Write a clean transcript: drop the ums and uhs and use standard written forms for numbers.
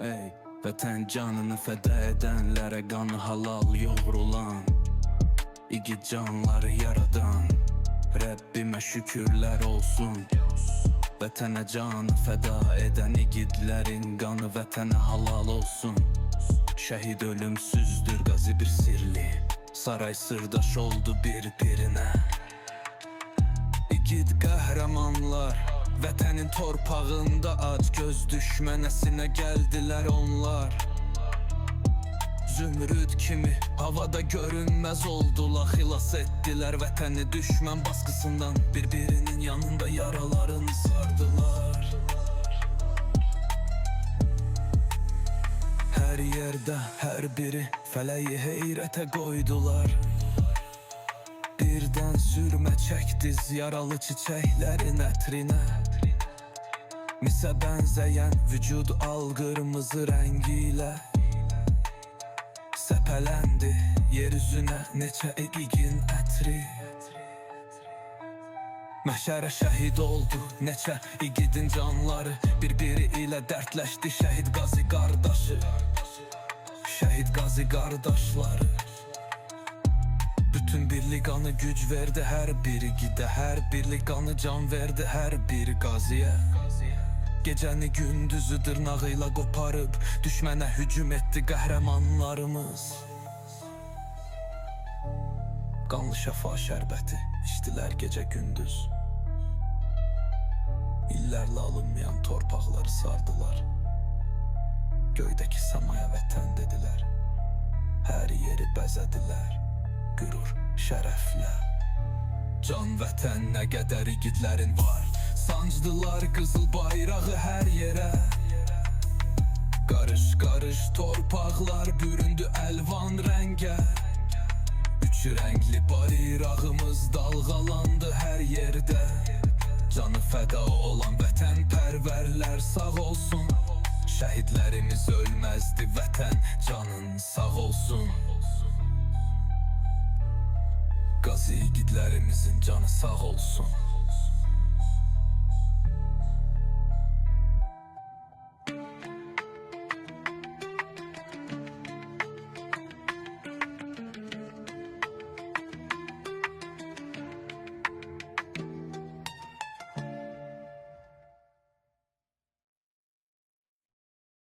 Ey, vətən canını fəda edənlərə qanı halal yoğrulan İgid canları yaradan Rəbbimə şükürlər olsun. Vətənə canı fəda edən igidlərin qanı vətənə halal olsun. Şəhid ölümsüzdür, qazi bir sirli, saray sırdaş oldu bir-birinə. İgid qəhrəmanlar vətənin torpağında ac göz düşmənəsinə gəldilər onlar. Zümrüd kimi havada görünməz oldular, xilas etdilər vətəni düşmən baskısından. Bir-birinin yanında yaralarını sardılar. Hər yerdə hər biri fələyi heyrətə qoydular. Birdən sürmə çəkdiz yaralı çiçəklərin ətrinə. Misə bənzəyən vücud al-qırmızı rəngi ilə səpələndi yer üzünə neçə igin ətri. Məhşərə şəhid oldu neçə igidin canları, bir-biri ilə dərdləşdi şəhid qazi qardaşı. Şəhid qazi qardaşları bütün birlik qanı güc verdi hər bir igidə, hər birlik qanı can verdi hər bir qaziyə. Gecəni gündüzü dırnağıyla qoparıb düşmənə hücum etdi qəhrəmanlarımız. Qanlı şəfa şərbəti içdilər gecə gündüz. İllərlə alınmayan torpaqları sardılar. Göydəki səmaya vətən dedilər. Hər yeri bəzədilər qürur şərəflə. Can vətən nə qədər igidlərin var, sancdılar qızıl bayrağı hər yerə. Qarış-qarış torpaqlar büründü əlvan rəngə. Üç rəngli bayrağımız dalğalandı hər yerdə. Canı fəda olan vətən pərvərlər sağ olsun. Şəhidlərimiz ölməzdi, vətən canın sağ olsun. Qazi igidlərimizin canı sağ olsun.